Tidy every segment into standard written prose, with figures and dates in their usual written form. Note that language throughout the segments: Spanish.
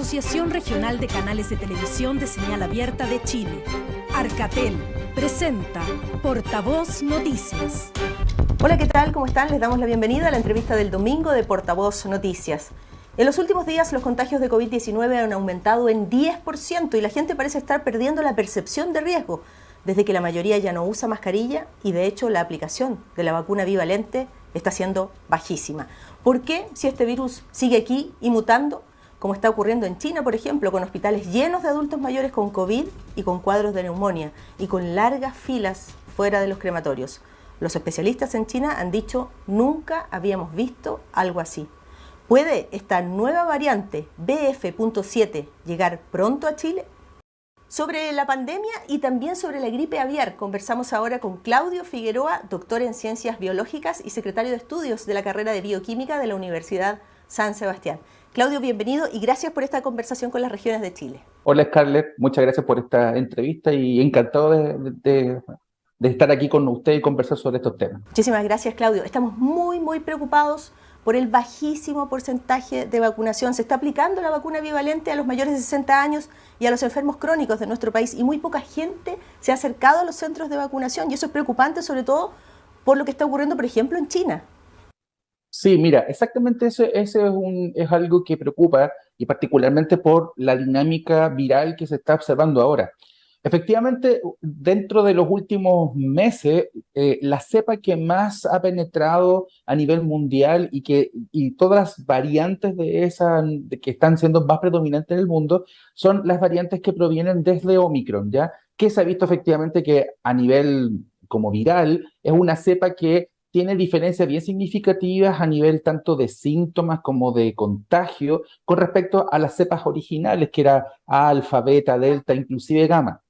Asociación Regional de Canales de Televisión de Señal Abierta de Chile. Arcatel presenta Portavoz Noticias. Hola, ¿qué tal? ¿Cómo están? Les damos la bienvenida a la entrevista del domingo de Portavoz Noticias. En los últimos días los contagios de COVID-19 han aumentado en 10% y la gente parece estar perdiendo la percepción de riesgo, desde que la mayoría ya no usa mascarilla y de hecho la aplicación de la vacuna bivalente está siendo bajísima. ¿Por qué, si este virus sigue aquí y mutando, como está ocurriendo en China, por ejemplo, con hospitales llenos de adultos mayores con COVID y con cuadros de neumonía y con largas filas fuera de los crematorios? Los especialistas en China han dicho nunca habíamos visto algo así. ¿Puede esta nueva variante BF.7 llegar pronto a Chile? Sobre la pandemia y también sobre la gripe aviar conversamos ahora con Claudio Figueroa, doctor en Ciencias Biológicas y secretario de Estudios de la carrera de Bioquímica de la Universidad San Sebastián. Claudio, bienvenido y gracias por esta conversación con las regiones de Chile. Hola Scarlett, muchas gracias por esta entrevista y encantado de estar aquí con usted y conversar sobre estos temas. Muchísimas gracias, Claudio. Estamos muy preocupados por el bajísimo porcentaje de vacunación. Se está aplicando la vacuna bivalente a los mayores de 60 años y a los enfermos crónicos de nuestro país y muy poca gente se ha acercado a los centros de vacunación y eso es preocupante, sobre todo por lo que está ocurriendo, por ejemplo, en China. Sí, mira, exactamente eso es algo que preocupa y particularmente por la dinámica viral que se está observando ahora. Efectivamente, dentro de los últimos meses, la cepa que más ha penetrado a nivel mundial y todas las variantes que están siendo más predominantes en el mundo son las variantes que provienen desde Omicron, ¿ya? Que se ha visto efectivamente que a nivel como viral es una cepa que tiene diferencias bien significativas a nivel tanto de síntomas como de contagio con respecto a las cepas originales, que era alfa, beta, delta, inclusive gamma.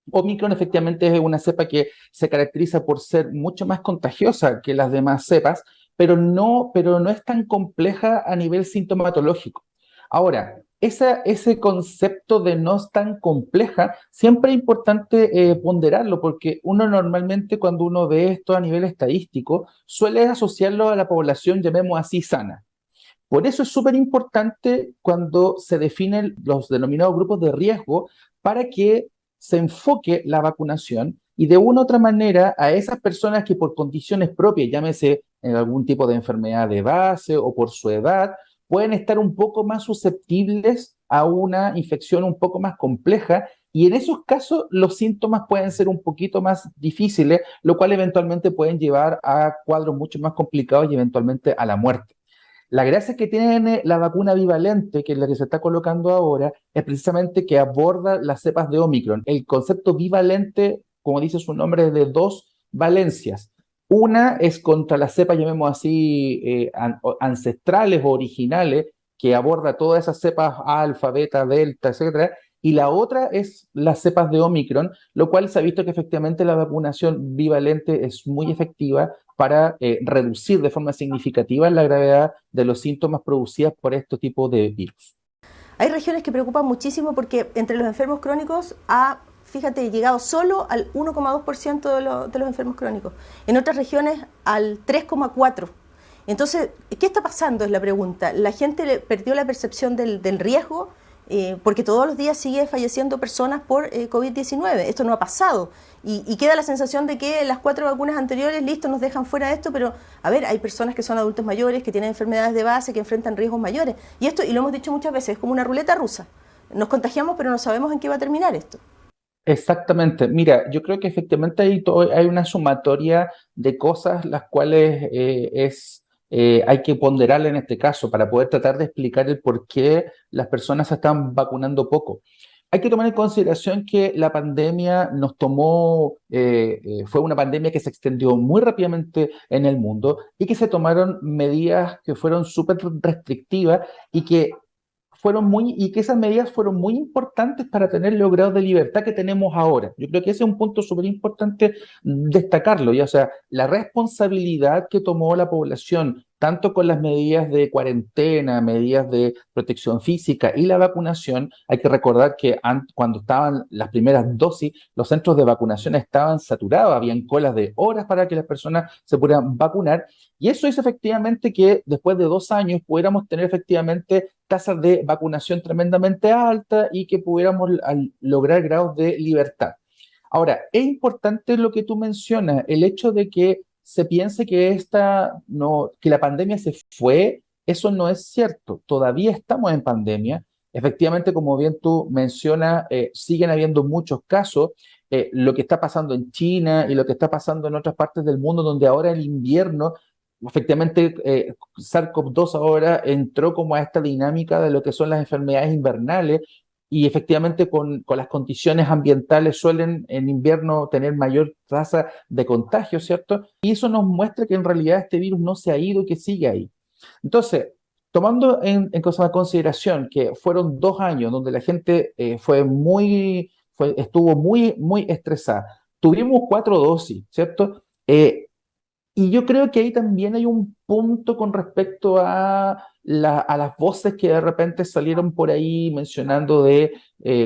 Omicron efectivamente es una cepa que se caracteriza por ser mucho más contagiosa que las demás cepas, pero no es tan compleja a nivel sintomatológico. Ahora, ese concepto de no es tan compleja, siempre es importante ponderarlo, porque uno normalmente cuando uno ve esto a nivel estadístico, suele asociarlo a la población, llamemos así, sana. Por eso es súper importante cuando se definen los denominados grupos de riesgo para que se enfoque la vacunación y de una u otra manera a esas personas que por condiciones propias, llámese en algún tipo de enfermedad de base o por su edad, pueden estar un poco más susceptibles a una infección un poco más compleja y en esos casos los síntomas pueden ser un poquito más difíciles, lo cual eventualmente pueden llevar a cuadros mucho más complicados y eventualmente a la muerte. La gracia que tiene la vacuna bivalente, que es la que se está colocando ahora, es precisamente que aborda las cepas de Omicron. El concepto bivalente, como dice su nombre, es de dos valencias. Una es contra las cepas, llamemos así, ancestrales o originales, que aborda todas esas cepas alfa, beta, delta, etcétera, y la otra es las cepas de Omicron, lo cual se ha visto que efectivamente la vacunación bivalente es muy efectiva para reducir de forma significativa la gravedad de los síntomas producidos por este tipo de virus. Hay regiones que preocupan muchísimo porque entre los enfermos crónicos fíjate, llegado solo al 1,2% de los enfermos crónicos. En otras regiones al 3,4%. Entonces, ¿qué está pasando? Es la pregunta. La gente perdió la percepción del riesgo porque todos los días sigue falleciendo personas por COVID-19. Esto no ha pasado. Y queda la sensación de que las 4 vacunas anteriores, listo, nos dejan fuera de esto, pero a ver, hay personas que son adultos mayores, que tienen enfermedades de base, que enfrentan riesgos mayores. Y esto, y lo hemos dicho muchas veces, es como una ruleta rusa. Nos contagiamos, pero no sabemos en qué va a terminar esto. Exactamente. Mira, yo creo que efectivamente hay una sumatoria de cosas las cuales hay que ponderar en este caso para poder tratar de explicar el por qué las personas se están vacunando poco. Hay que tomar en consideración que la pandemia fue una pandemia que se extendió muy rápidamente en el mundo y que se tomaron medidas que fueron súper restrictivas y que esas medidas fueron muy importantes para tener los grados de libertad que tenemos ahora. Yo creo que ese es un punto súper importante destacarlo, ya, o sea, la responsabilidad que tomó la población tanto con las medidas de cuarentena, medidas de protección física y la vacunación. Hay que recordar que cuando estaban las primeras dosis, los centros de vacunación estaban saturados, habían colas de horas para que las personas se pudieran vacunar. Y eso hizo efectivamente que después de 2 años pudiéramos tener efectivamente tasas de vacunación tremendamente altas y que pudiéramos lograr grados de libertad. Ahora, es importante lo que tú mencionas, el hecho de que se piense que que la pandemia se fue, eso no es cierto. Todavía estamos en pandemia. Efectivamente, como bien tú mencionas, siguen habiendo muchos casos. Lo que está pasando en China y lo que está pasando en otras partes del mundo, donde ahora el invierno, efectivamente, SARS-CoV-2 ahora entró como a esta dinámica de lo que son las enfermedades invernales y efectivamente con las condiciones ambientales suelen en invierno tener mayor tasa de contagio, ¿cierto? Y eso nos muestra que en realidad este virus no se ha ido, que sigue ahí. Entonces, tomando en consideración que fueron 2 años donde la gente estuvo muy estresada, tuvimos 4 dosis, ¿cierto? Y yo creo que ahí también hay un punto con respecto a las voces que de repente salieron por ahí mencionando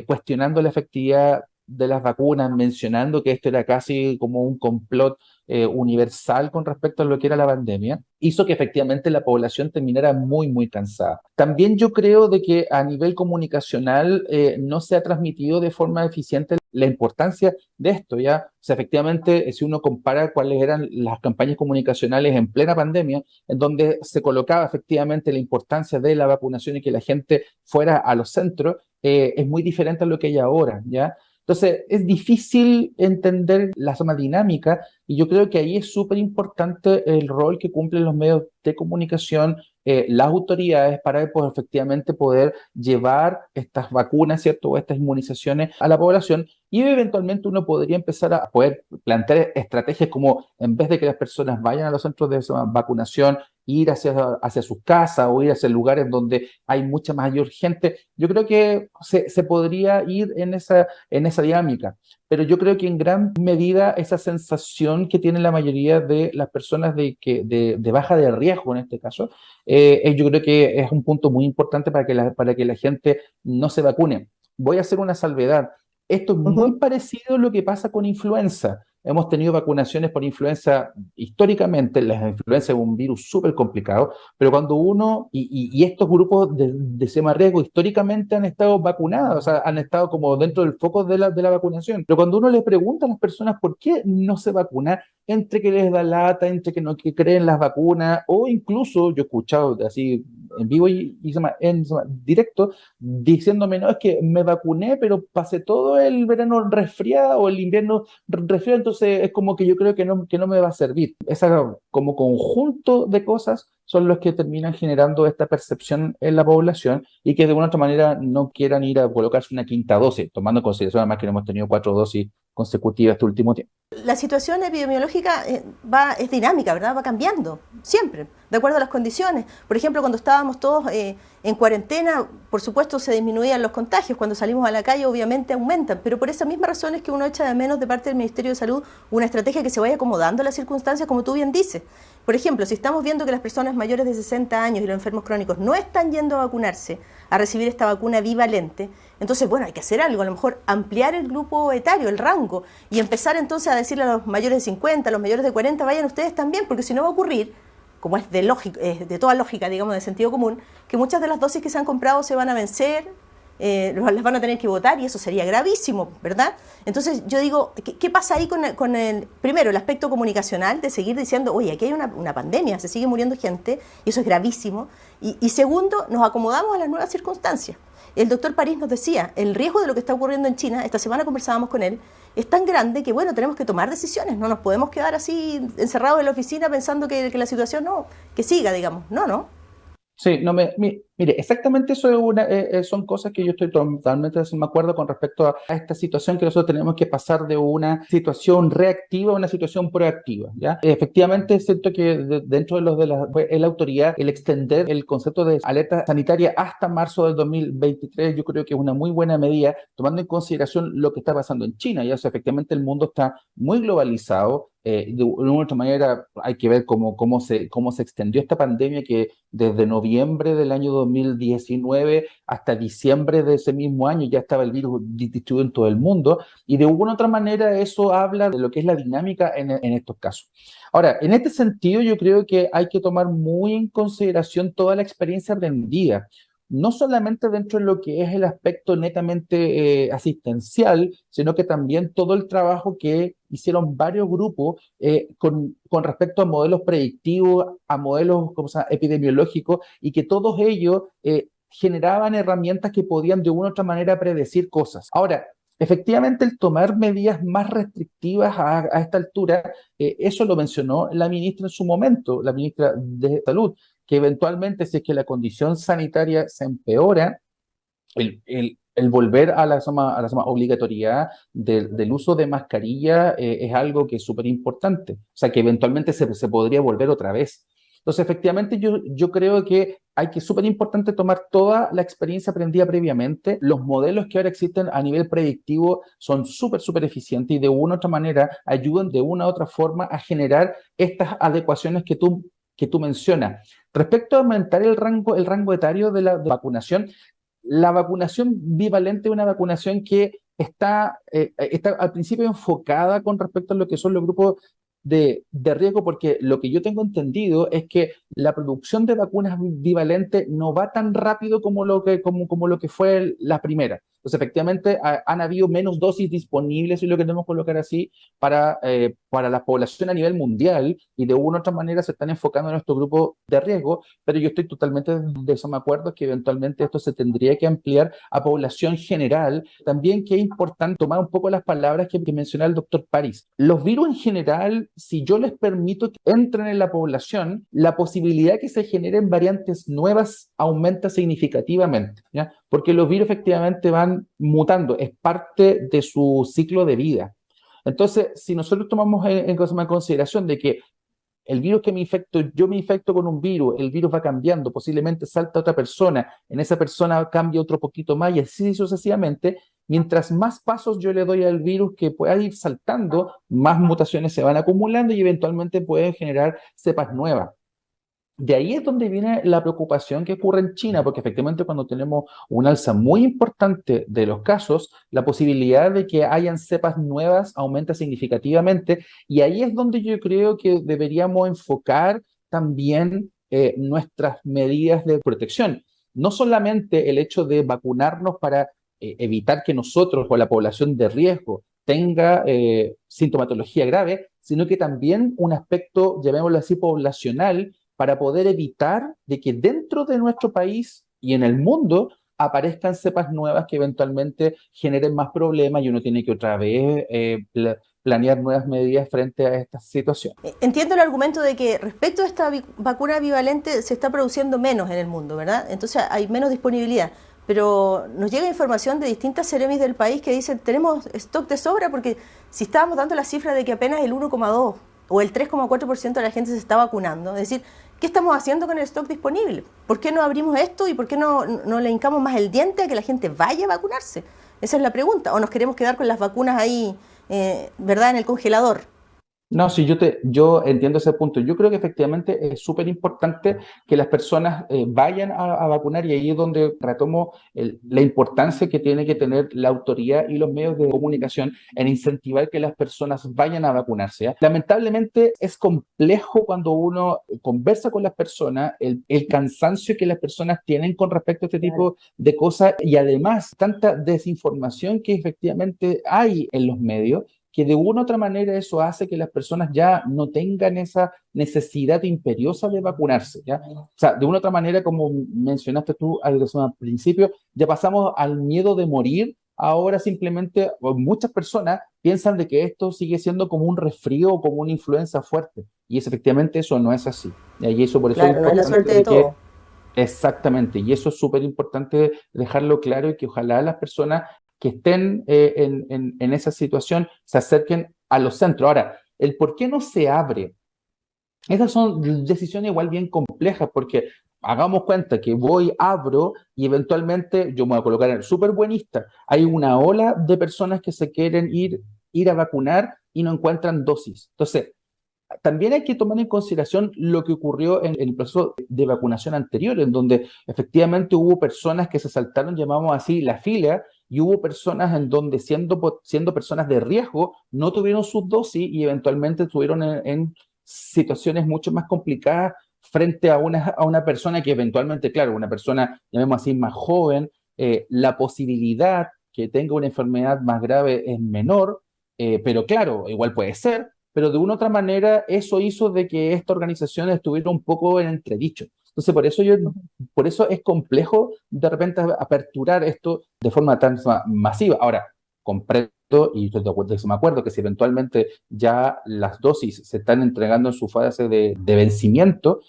cuestionando la efectividad de las vacunas, mencionando que esto era casi como un complot universal con respecto a lo que era la pandemia, hizo que efectivamente la población terminara muy cansada. También yo creo de que a nivel comunicacional no se ha transmitido de forma eficiente la importancia de esto, ¿ya? O sea, efectivamente, si uno compara cuáles eran las campañas comunicacionales en plena pandemia, en donde se colocaba efectivamente la importancia de la vacunación y que la gente fuera a los centros, es muy diferente a lo que hay ahora, ¿ya? Entonces, es difícil entender la zona dinámica y yo creo que ahí es súper importante el rol que cumplen los medios de comunicación, las autoridades para pues, efectivamente poder llevar estas vacunas, ¿cierto? O estas inmunizaciones a la población y eventualmente uno podría empezar a poder plantear estrategias como en vez de que las personas vayan a los centros de vacunación, ir hacia sus casas o ir hacia lugares donde hay mucha mayor gente. Yo creo que se podría ir en esa dinámica, pero yo creo que en gran medida esa sensación que tiene la mayoría de las personas de baja de riesgo en este caso, yo creo que es un punto muy importante para que la gente no se vacune. Voy a hacer una salvedad. Esto es muy parecido a lo que pasa con influenza. Hemos tenido vacunaciones por influenza históricamente. La influenza es un virus súper complicado, pero cuando y estos grupos de extrema riesgo históricamente han estado vacunados, o sea, han estado como dentro del foco de la vacunación. Pero cuando uno le pregunta a las personas por qué no se vacunan, entre que les da lata, entre que no que creen las vacunas, o incluso yo he escuchado así en vivo en directo, diciéndome, no, es que me vacuné, pero pasé todo el verano resfriado o el invierno resfriado, entonces es como que yo creo que no me va a servir. Esa como conjunto de cosas son los que terminan generando esta percepción en la población y que de una u otra manera no quieran ir a colocarse una quinta dosis, tomando en consideración además que no hemos tenido 4 dosis consecutivas este último tiempo. La situación epidemiológica es dinámica, ¿verdad? Va cambiando, siempre, de acuerdo a las condiciones. Por ejemplo, cuando estábamos todos en cuarentena, por supuesto se disminuían los contagios. Cuando salimos a la calle, obviamente aumentan. Pero por esa misma razón es que uno echa de menos de parte del Ministerio de Salud una estrategia que se vaya acomodando a las circunstancias, como tú bien dices. Por ejemplo, si estamos viendo que las personas mayores de 60 años y los enfermos crónicos no están yendo a vacunarse, a recibir esta vacuna bivalente, entonces, bueno, hay que hacer algo, a lo mejor ampliar el grupo etario, el rango, y empezar entonces a decirle a los mayores de 50, a los mayores de 40, vayan ustedes también, porque si no va a ocurrir, como es de toda lógica, digamos, de sentido común, que muchas de las dosis que se han comprado se van a vencer, las van a tener que votar y eso sería gravísimo, ¿verdad? Entonces yo digo, ¿qué pasa ahí con primero, el aspecto comunicacional de seguir diciendo, oye, aquí hay una pandemia, se sigue muriendo gente y eso es gravísimo? Y segundo, nos acomodamos a las nuevas circunstancias. El doctor París nos decía, el riesgo de lo que está ocurriendo en China, esta semana conversábamos con él, es tan grande que, bueno, tenemos que tomar decisiones, no nos podemos quedar así encerrados en la oficina pensando que la situación que siga, digamos, no. Sí, Mire, exactamente eso son cosas que yo estoy totalmente de acuerdo con respecto a esta situación que nosotros tenemos que pasar de una situación reactiva a una situación proactiva, ¿ya? Efectivamente, siento que dentro de la autoridad, el extender el concepto de alerta sanitaria hasta marzo del 2023, yo creo que es una muy buena medida, tomando en consideración lo que está pasando en China, ¿ya? O sea, efectivamente el mundo está muy globalizado. De una u otra manera hay que ver cómo se extendió esta pandemia que desde noviembre del año 2019 hasta diciembre de ese mismo año ya estaba el virus distribuido en todo el mundo y de una u otra manera eso habla de lo que es la dinámica en estos casos. Ahora, en este sentido yo creo que hay que tomar muy en consideración toda la experiencia aprendida no solamente dentro de lo que es el aspecto netamente asistencial, sino que también todo el trabajo que hicieron varios grupos con respecto a modelos predictivos, a modelos como se llama, epidemiológicos, y que todos ellos generaban herramientas que podían de una u otra manera predecir cosas. Ahora, efectivamente, el tomar medidas más restrictivas a esta altura, eso lo mencionó la ministra en su momento, la ministra de Salud, que eventualmente, si es que la condición sanitaria se empeora, el volver a la obligatoriedad del uso de mascarilla es algo que es súper importante. O sea, que eventualmente se podría volver otra vez. Entonces, efectivamente, yo creo que hay que, súper importante, tomar toda la experiencia aprendida previamente. Los modelos que ahora existen a nivel predictivo son súper eficientes y de una u otra manera ayudan de una u otra forma a generar estas adecuaciones que tú mencionas. Respecto a aumentar el rango etario de vacunación, la vacunación bivalente es una vacunación que está al principio enfocada con respecto a lo que son los grupos de riesgo, porque lo que yo tengo entendido es que la producción de vacunas bivalentes no va tan rápido como lo que fue la primera. Entonces, efectivamente, han habido menos dosis disponibles, si lo queremos colocar así, para la población a nivel mundial, y de una u otra manera se están enfocando en estos grupos de riesgo, pero yo estoy totalmente de eso, me acuerdo que eventualmente esto se tendría que ampliar a población general. También que es importante tomar un poco las palabras que mencionaba el doctor París. Los virus en general, si yo les permito que entren en la población, la posibilidad que se generen variantes nuevas aumenta significativamente, ¿ya? Porque los virus efectivamente van mutando, es parte de su ciclo de vida. Entonces, si nosotros tomamos en consideración de que el virus que yo me infecto con un virus, el virus va cambiando, posiblemente salta a otra persona, en esa persona cambia otro poquito más y así sucesivamente. Mientras más pasos yo le doy al virus que pueda ir saltando, más mutaciones se van acumulando y eventualmente pueden generar cepas nuevas. De ahí es donde viene la preocupación que ocurre en China, porque efectivamente cuando tenemos un alza muy importante de los casos, la posibilidad de que hayan cepas nuevas aumenta significativamente, y ahí es donde yo creo que deberíamos enfocar también nuestras medidas de protección. No solamente el hecho de vacunarnos para evitar que nosotros o la población de riesgo tenga sintomatología grave, sino que también un aspecto, llamémoslo así, poblacional, para poder evitar de que dentro de nuestro país y en el mundo aparezcan cepas nuevas que eventualmente generen más problemas y uno tiene que otra vez planear nuevas medidas frente a esta situación. Entiendo el argumento de que respecto a esta vacuna bivalente se está produciendo menos en el mundo, ¿verdad? Entonces hay menos disponibilidad. Pero nos llega información de distintas seremis del país que dicen tenemos stock de sobra, porque si estábamos dando la cifra de que apenas el 1,2 o el 3,4% de la gente se está vacunando, es decir, ¿qué estamos haciendo con el stock disponible? ¿Por qué no abrimos esto y por qué no le hincamos más el diente a que la gente vaya a vacunarse? Esa es la pregunta. ¿O nos queremos quedar con las vacunas ahí, verdad, en el congelador? No, sí, yo entiendo ese punto. Yo creo que efectivamente es súper importante que las personas vayan a vacunar, y ahí es donde retomo la importancia que tiene que tener la autoridad y los medios de comunicación en incentivar que las personas vayan a vacunarse, ¿ya? Lamentablemente es complejo cuando uno conversa con las personas, el cansancio que las personas tienen con respecto a este tipo de cosas, y además tanta desinformación que efectivamente hay en los medios, que de una u otra manera eso hace que las personas ya no tengan esa necesidad imperiosa de vacunarse, ¿ya? O sea, de una u otra manera, como mencionaste tú al principio, ya pasamos al miedo de morir. Ahora simplemente muchas personas piensan de que esto sigue siendo como un resfrío o como una influenza fuerte, y efectivamente eso no es así. Y eso por eso Claro, no es la suerte de todo. Exactamente, y eso es súper importante dejarlo claro y que ojalá las personas que estén en esa situación se acerquen a los centros. Ahora, el por qué no se abre, esas son decisiones igual bien complejas porque hagamos cuenta que voy, abro y eventualmente yo me voy a colocar en el súper buenista. Hay una ola de personas que se quieren ir a vacunar y no encuentran dosis. Entonces, también hay que tomar en consideración lo que ocurrió en el proceso de vacunación anterior, en donde efectivamente hubo personas que se saltaron, llamamos así, la fila, y hubo personas en donde siendo personas de riesgo no tuvieron sus dosis y eventualmente estuvieron en situaciones mucho más complicadas frente a una persona que eventualmente, claro, una persona, llamemos así, más joven, la posibilidad que tenga una enfermedad más grave es menor, pero claro, igual puede ser, pero de una u otra manera eso hizo de que esta organización estuviera un poco en entredicho. Entonces, por eso es complejo de repente aperturar esto de forma tan masiva. Ahora, comprendo y estoy de acuerdo, me acuerdo que si eventualmente ya las dosis se están entregando en su fase de vencimiento,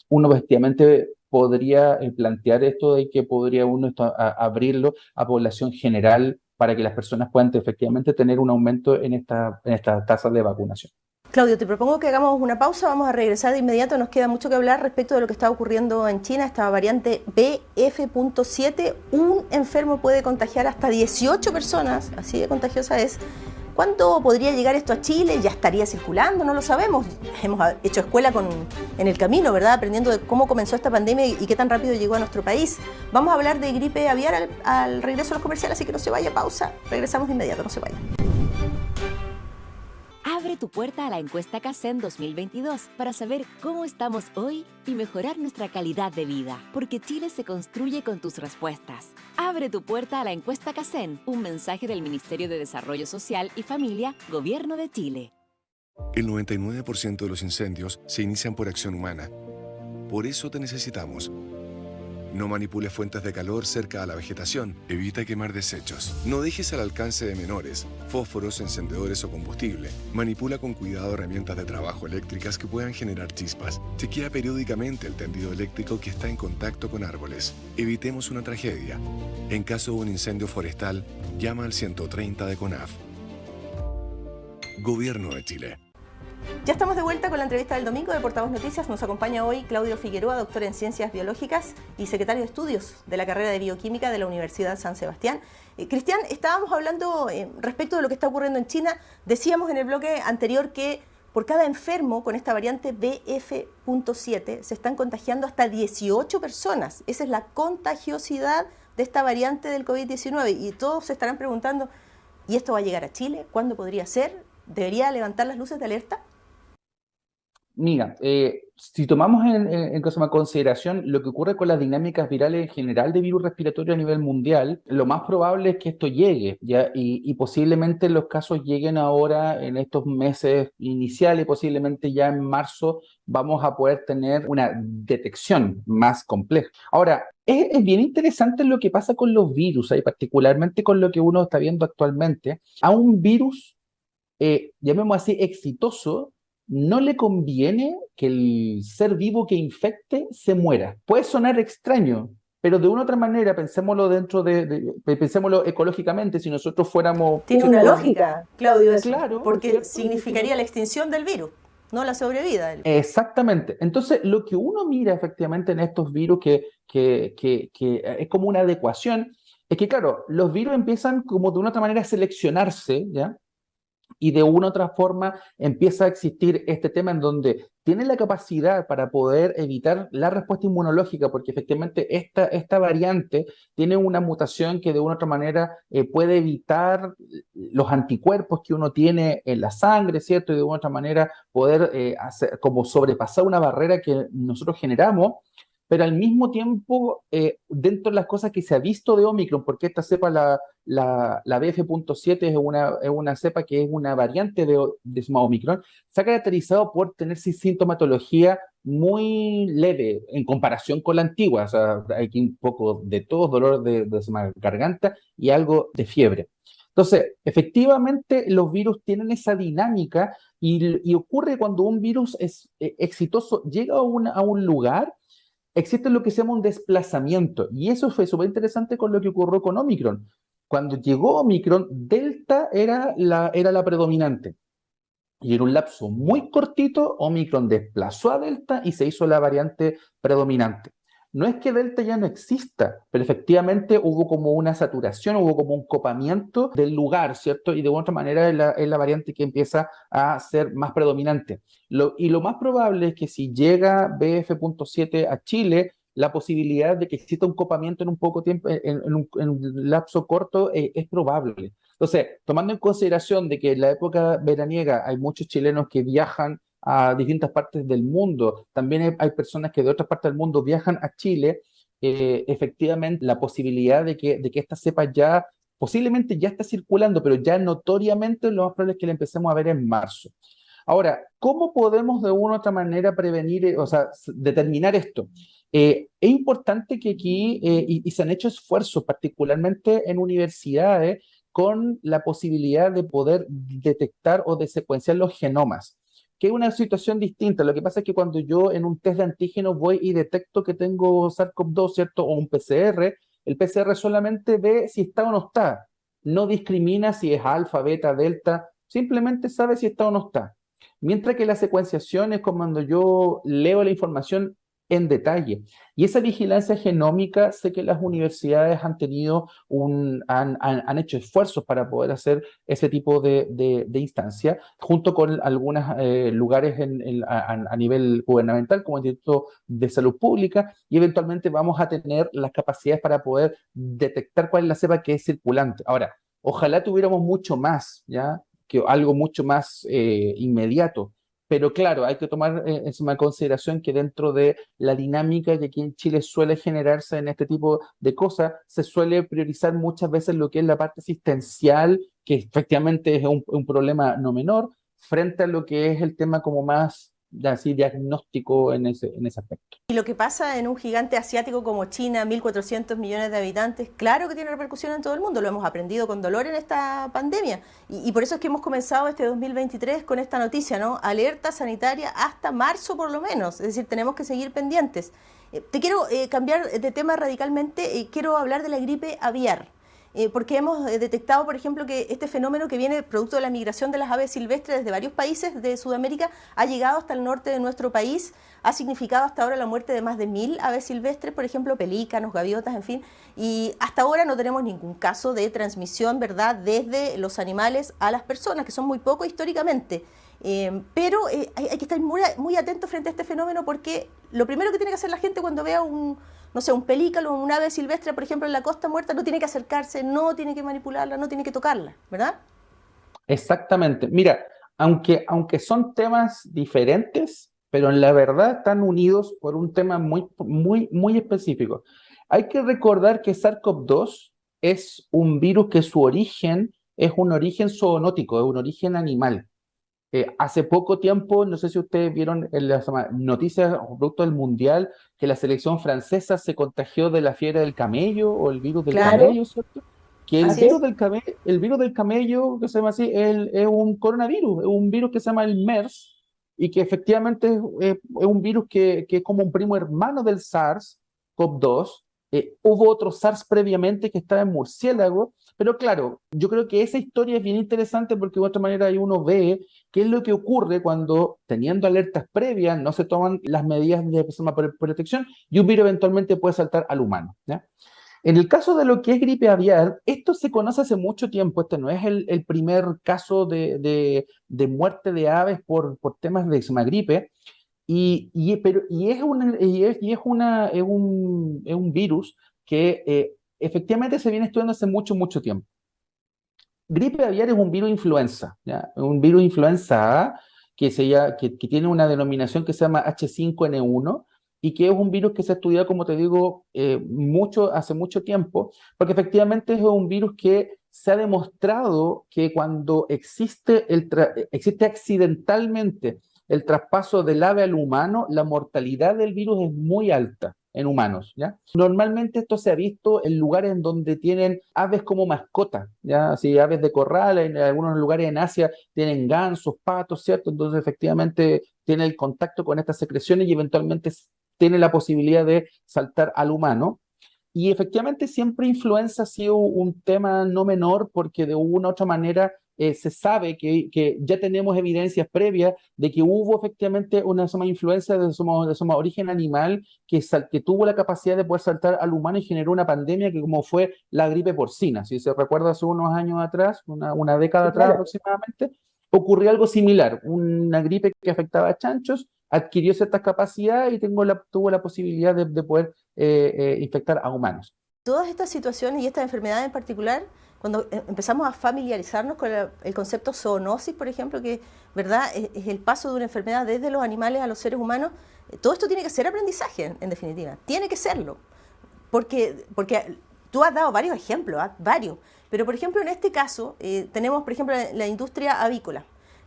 uno efectivamente podría plantear esto de que podría uno abrirlo a población general para que las personas puedan efectivamente tener un aumento en esta tasa de vacunación. Claudio, te propongo que hagamos una pausa, vamos a regresar de inmediato, nos queda mucho que hablar respecto de lo que está ocurriendo en China, esta variante BF.7, un enfermo puede contagiar hasta 18 personas, así de contagiosa es. ¿Cuándo podría llegar esto a Chile? ¿Ya estaría circulando? No lo sabemos. Hemos hecho escuela en el camino, ¿verdad? Aprendiendo de cómo comenzó esta pandemia y qué tan rápido llegó a nuestro país. Vamos a hablar de gripe aviar al regreso a los comerciales, así que no se vaya, pausa. Regresamos de inmediato, no se vaya. Abre tu puerta a la encuesta CACEN 2022 para saber cómo estamos hoy y mejorar nuestra calidad de vida, porque Chile se construye con tus respuestas. Abre tu puerta a la encuesta CACEN, un mensaje del Ministerio de Desarrollo Social y Familia, Gobierno de Chile. El 99% de los incendios se inician por acción humana. Por eso te necesitamos. No manipules fuentes de calor cerca a la vegetación. Evita quemar desechos. No dejes al alcance de menores fósforos, encendedores o combustible. Manipula con cuidado herramientas de trabajo eléctricas que puedan generar chispas. Chequea periódicamente el tendido eléctrico que está en contacto con árboles. Evitemos una tragedia. En caso de un incendio forestal, llama al 130 de CONAF. Gobierno de Chile. Ya estamos de vuelta con la entrevista del domingo de Portavoz Noticias. Nos acompaña hoy Claudio Figueroa, doctor en Ciencias Biológicas y secretario de Estudios de la carrera de Bioquímica de la Universidad San Sebastián. Cristian, estábamos hablando respecto de lo que está ocurriendo en China. Decíamos en el bloque anterior que por cada enfermo con esta variante BF.7 se están contagiando hasta 18 personas. Esa es la contagiosidad de esta variante del COVID-19. Y todos se estarán preguntando, ¿y esto va a llegar a Chile? ¿Cuándo podría ser? ¿Debería levantar las luces de alerta? Mira, si tomamos en consideración lo que ocurre con las dinámicas virales en general de virus respiratorio a nivel mundial, lo más probable es que esto llegue, ¿ya? Y posiblemente los casos lleguen ahora en estos meses iniciales, posiblemente ya en marzo vamos a poder tener una detección más compleja. Ahora, es bien interesante lo que pasa con los virus, y particularmente con lo que uno está viendo actualmente. A un virus, llamémoslo así, exitoso, no le conviene que el ser vivo que infecte se muera. Puede sonar extraño, pero de una u otra manera, pensémoslo pensémoslo ecológicamente, si nosotros fuéramos... Tiene una lógica, Claudio, eso, claro, porque significaría la extinción del virus, no la sobrevida del virus. Exactamente. Entonces, lo que uno mira efectivamente en estos virus que es como una adecuación, es que, claro, los virus empiezan como de una u otra manera a seleccionarse, ¿ya? Y de una u otra forma empieza a existir este tema en donde tiene la capacidad para poder evitar la respuesta inmunológica, porque efectivamente esta variante tiene una mutación que de una u otra manera puede evitar los anticuerpos que uno tiene en la sangre, ¿cierto? Y de una u otra manera poder como sobrepasar una barrera que nosotros generamos, pero al mismo tiempo, dentro de las cosas que se ha visto de Omicron, porque esta cepa, la BF.7 es una cepa que es una variante de Omicron, se ha caracterizado por tener sintomatología muy leve en comparación con la antigua. O sea, hay aquí un poco de todo, dolor de garganta y algo de fiebre. Entonces, efectivamente, los virus tienen esa dinámica y ocurre cuando un virus es exitoso, llega a un lugar existe lo que se llama un desplazamiento, y eso fue súper interesante con lo que ocurrió con Omicron. Cuando llegó Omicron, Delta era la predominante. Y en un lapso muy cortito, Omicron desplazó a Delta y se hizo la variante predominante. No es que Delta ya no exista, pero efectivamente hubo como una saturación, hubo como un copamiento del lugar, ¿cierto? Y de otra manera es la variante que empieza a ser más predominante. Y lo más probable es que si llega BF.7 a Chile, la posibilidad de que exista un copamiento en un poco tiempo, en un lapso corto, es probable. Entonces, tomando en consideración de que en la época veraniega hay muchos chilenos que viajan a distintas partes del mundo, también hay personas que de otras partes del mundo viajan a Chile, efectivamente la posibilidad de que esta cepa ya posiblemente ya está circulando, pero ya notoriamente lo más probable es que la empecemos a ver en marzo. Ahora, ¿cómo podemos de una u otra manera prevenir, o sea, determinar esto? Es importante que aquí, y se han hecho esfuerzos, particularmente en universidades, con la posibilidad de poder detectar o de secuenciar los genomas, que es una situación distinta. Lo que pasa es que cuando yo en un test de antígenos voy y detecto que tengo SARS-CoV-2, ¿cierto? O un PCR, el PCR solamente ve si está o no está. No discrimina si es alfa, beta, delta, simplemente sabe si está o no está. Mientras que la secuenciación es como cuando yo leo la información en detalle. Y esa vigilancia genómica, sé que las universidades han tenido han hecho esfuerzos para poder hacer ese tipo de instancia, junto con algunos lugares a nivel gubernamental, como el Instituto de Salud Pública, y eventualmente vamos a tener las capacidades para poder detectar cuál es la cepa que es circulante. Ahora, ojalá tuviéramos mucho más, ¿ya? Que algo mucho más inmediato. Pero claro, hay que tomar en suma consideración que dentro de la dinámica que aquí en Chile suele generarse en este tipo de cosas, se suele priorizar muchas veces lo que es la parte asistencial, que efectivamente es un problema no menor, frente a lo que es el tema como más así diagnóstico en ese aspecto. Y lo que pasa en un gigante asiático como China, 1.400 millones de habitantes, claro que tiene repercusión en todo el mundo, lo hemos aprendido con dolor en esta pandemia. Y por eso es que hemos comenzado este 2023 con esta noticia, ¿no? Alerta sanitaria hasta marzo por lo menos, es decir, tenemos que seguir pendientes. Te quiero cambiar de tema radicalmente, quiero hablar de la gripe aviar. Porque hemos detectado, por ejemplo, que este fenómeno que viene producto de la migración de las aves silvestres desde varios países de Sudamérica ha llegado hasta el norte de nuestro país, ha significado hasta ahora la muerte de más de 1.000 aves silvestres, por ejemplo, pelícanos, gaviotas, en fin, y hasta ahora no tenemos ningún caso de transmisión, ¿verdad?, desde los animales a las personas, que son muy poco históricamente. Pero hay que estar muy atentos frente a este fenómeno porque lo primero que tiene que hacer la gente cuando vea no sé, un pelícano o un ave silvestre, por ejemplo, en la costa muerta, no tiene que acercarse, no tiene que manipularla, no tiene que tocarla, ¿verdad? Exactamente. Mira, aunque son temas diferentes, pero en la verdad están unidos por un tema muy específico. Hay que recordar que SARS-CoV-2 es un virus que su origen es un origen zoonótico, es un origen animal. Hace poco tiempo, no sé si ustedes vieron en las noticias o producto del Mundial, que la selección francesa se contagió de la fiebre del camello o el virus del Claro, camello, ¿cierto? Que así es. el virus del camello, que se llama así, es un coronavirus, es un virus que se llama el MERS, y que efectivamente es un virus que es como un primo hermano del SARS-CoV-2. Hubo otro SARS previamente que estaba en murciélago, pero claro, yo creo que esa historia es bien interesante porque de otra manera ahí uno ve qué es lo que ocurre cuando, teniendo alertas previas, no se toman las medidas de protección y un virus eventualmente puede saltar al humano, ¿ya? En el caso de lo que es gripe aviar, esto se conoce hace mucho tiempo. Este no es el primer caso de muerte de aves por temas de gripe. Es un virus que efectivamente se viene estudiando hace mucho tiempo. Gripe aviar es un virus influenza, ¿ya? Un virus influenza A que tiene una denominación que se llama H5N1 y que es un virus que se ha estudiado, como te digo, hace mucho tiempo, porque efectivamente es un virus que se ha demostrado que cuando existe accidentalmente el traspaso del ave al humano, la mortalidad del virus es muy alta en humanos, ¿ya? Normalmente esto se ha visto en lugares en donde tienen aves como mascotas, ¿ya? Así, aves de corral, en algunos lugares en Asia tienen gansos, patos, ¿cierto? Entonces efectivamente tiene el contacto con estas secreciones y eventualmente tiene la posibilidad de saltar al humano. Y efectivamente siempre influenza ha sido un tema no menor porque de una u otra manera se sabe que ya tenemos evidencias previas de que hubo efectivamente una influenza de soma origen animal que tuvo la capacidad de poder saltar al humano y generó una pandemia que como fue la gripe porcina. Si se recuerda hace unos años atrás, una década atrás aproximadamente, ocurrió algo similar. Una gripe que afectaba a chanchos adquirió ciertas capacidades y tuvo la posibilidad de poder infectar a humanos. Todas estas situaciones y estas enfermedades en particular, cuando empezamos a familiarizarnos con el concepto zoonosis, por ejemplo, que ¿verdad? Es el paso de una enfermedad desde los animales a los seres humanos, todo esto tiene que ser aprendizaje, en definitiva, tiene que serlo, porque tú has dado varios ejemplos, varios, pero por ejemplo en este caso tenemos por ejemplo la industria avícola,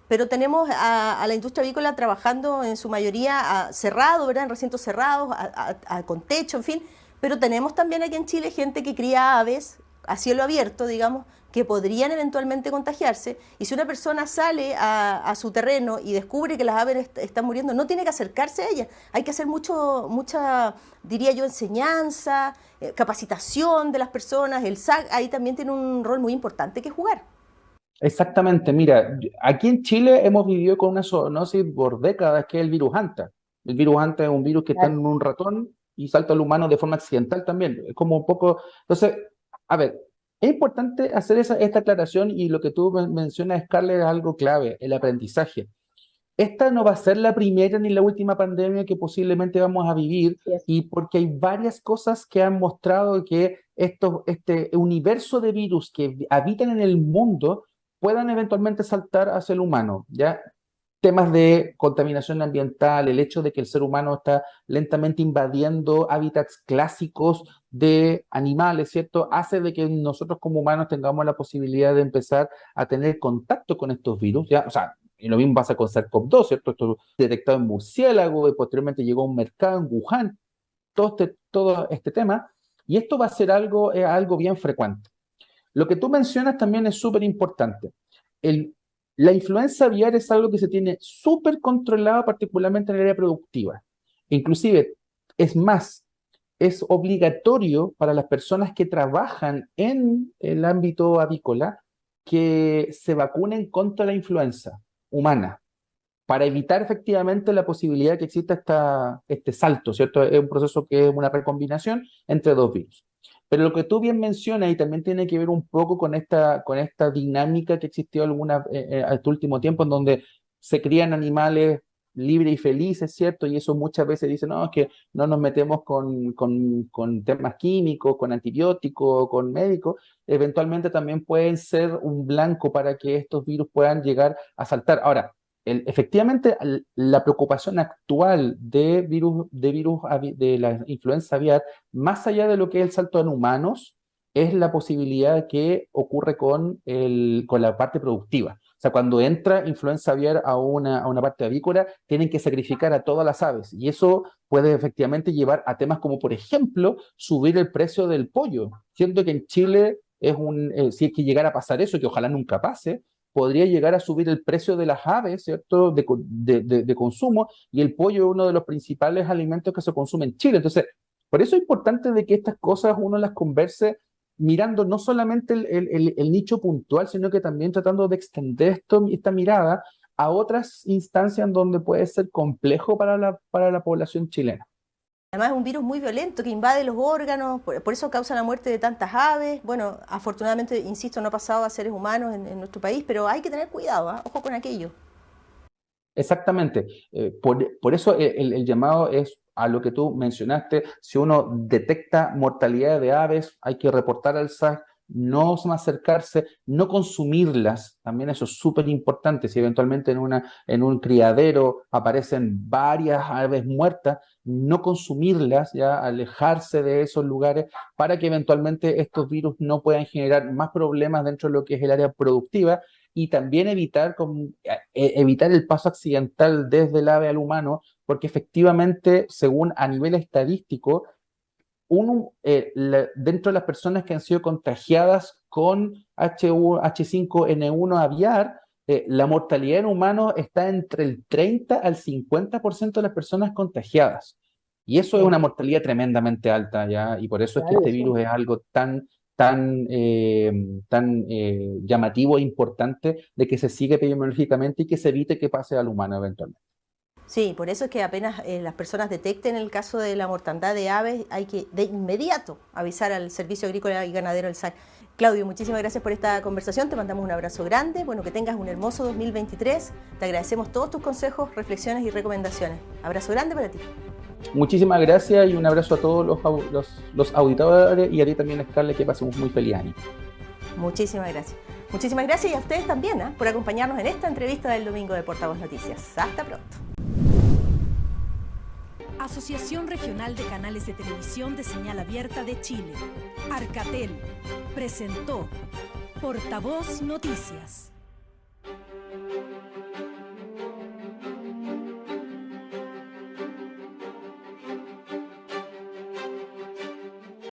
pero tenemos a la industria avícola trabajando en su mayoría cerrado, ¿verdad? En recintos cerrados, con techo, en fin, pero tenemos también aquí en Chile gente que cría aves a cielo abierto, digamos, que podrían eventualmente contagiarse, y si una persona sale a su terreno y descubre que las aves están muriendo, no tiene que acercarse a ellas, hay que hacer mucha, diría yo, enseñanza, capacitación de las personas, el SAC ahí también tiene un rol muy importante que jugar. Exactamente, mira, aquí en Chile hemos vivido con una zoonosis por décadas que es el virus Anta. El virus Anta es un virus que está en un ratón y salta al humano de forma accidental también, es como un poco... Entonces, a ver, es importante hacer esta aclaración y lo que tú mencionas, Scarlett, es algo clave, el aprendizaje. Esta no va a ser la primera ni la última pandemia que posiblemente vamos a vivir, y porque hay varias cosas que han mostrado que este universo de virus que habitan en el mundo puedan eventualmente saltar hacia el humano, ¿ya? Temas de contaminación ambiental, el hecho de que el ser humano está lentamente invadiendo hábitats clásicos de animales, ¿cierto? Hace de que nosotros como humanos tengamos la posibilidad de empezar a tener contacto con estos virus, ¿ya? O sea, y lo mismo pasa con SARS-CoV-2, ¿cierto? Esto detectado en murciélago y posteriormente llegó a un mercado en Wuhan, todo este tema, y esto va a ser algo bien frecuente. Lo que tú mencionas también es súper importante. La influenza aviar es algo que se tiene súper controlado, particularmente en el área productiva. Inclusive, es más, es obligatorio para las personas que trabajan en el ámbito avícola que se vacunen contra la influenza humana, para evitar efectivamente la posibilidad de que exista este salto, ¿cierto? Es un proceso que es una recombinación entre dos virus. Pero lo que tú bien mencionas, y también tiene que ver un poco con esta dinámica que existió este último tiempo, en donde se crían animales libres y felices, ¿cierto? Y eso muchas veces dicen, no, es que no nos metemos con temas químicos, con antibióticos, con médicos, eventualmente también pueden ser un blanco para que estos virus puedan llegar a saltar. Ahora, efectivamente, la preocupación actual de la influenza aviar, más allá de lo que es el salto en humanos, es la posibilidad que ocurre con la parte productiva. O sea, cuando entra influenza aviar a una parte avícola, tienen que sacrificar a todas las aves. Y eso puede efectivamente llevar a temas como, por ejemplo, subir el precio del pollo. Siento que en Chile si es que llegara a pasar eso, que ojalá nunca pase, podría llegar a subir el precio de las aves, ¿cierto?, de consumo, y el pollo es uno de los principales alimentos que se consume en Chile. Entonces, por eso es importante de que estas cosas uno las converse mirando no solamente el nicho puntual, sino que también tratando de extender esta mirada a otras instancias en donde puede ser complejo para la población chilena. Además es un virus muy violento que invade los órganos, por eso causa la muerte de tantas aves. Bueno, afortunadamente, insisto, no ha pasado a seres humanos en nuestro país, pero hay que tener cuidado, ¿eh? Ojo con aquello. Exactamente. Por eso el llamado es a lo que tú mencionaste. Si uno detecta mortalidad de aves, hay que reportar al SAC, no acercarse, no consumirlas. También eso es súper importante. Si eventualmente en un criadero aparecen varias aves muertas, no consumirlas, ya alejarse de esos lugares para que eventualmente estos virus no puedan generar más problemas dentro de lo que es el área productiva, y también evitar el paso accidental desde el ave al humano, porque efectivamente, según a nivel estadístico, dentro de las personas que han sido contagiadas con H5N1 aviar, la mortalidad en humanos está entre el 30 al 50% de las personas contagiadas. Y eso es una mortalidad tremendamente alta, ¿ya? Y por eso es que Claro, este sí. virus es algo tan llamativo e importante de que se siga epidemiológicamente y que se evite que pase al humano eventualmente. Sí, por eso es que apenas las personas detecten el caso de la mortandad de aves, hay que de inmediato avisar al Servicio Agrícola y Ganadero del SAC. Claudio, muchísimas gracias por esta conversación, te mandamos un abrazo grande, bueno, que tengas un hermoso 2023, te agradecemos todos tus consejos, reflexiones y recomendaciones. Abrazo grande para ti. Muchísimas gracias y un abrazo a todos los auditores y a ti también, Scarlett, que pasemos muy feliz año. Muchísimas gracias. Muchísimas gracias y a ustedes también por acompañarnos en esta entrevista del domingo de Portavoz Noticias. Hasta pronto. Asociación Regional de Canales de Televisión de Señal Abierta de Chile, Arcatel, presentó Portavoz Noticias.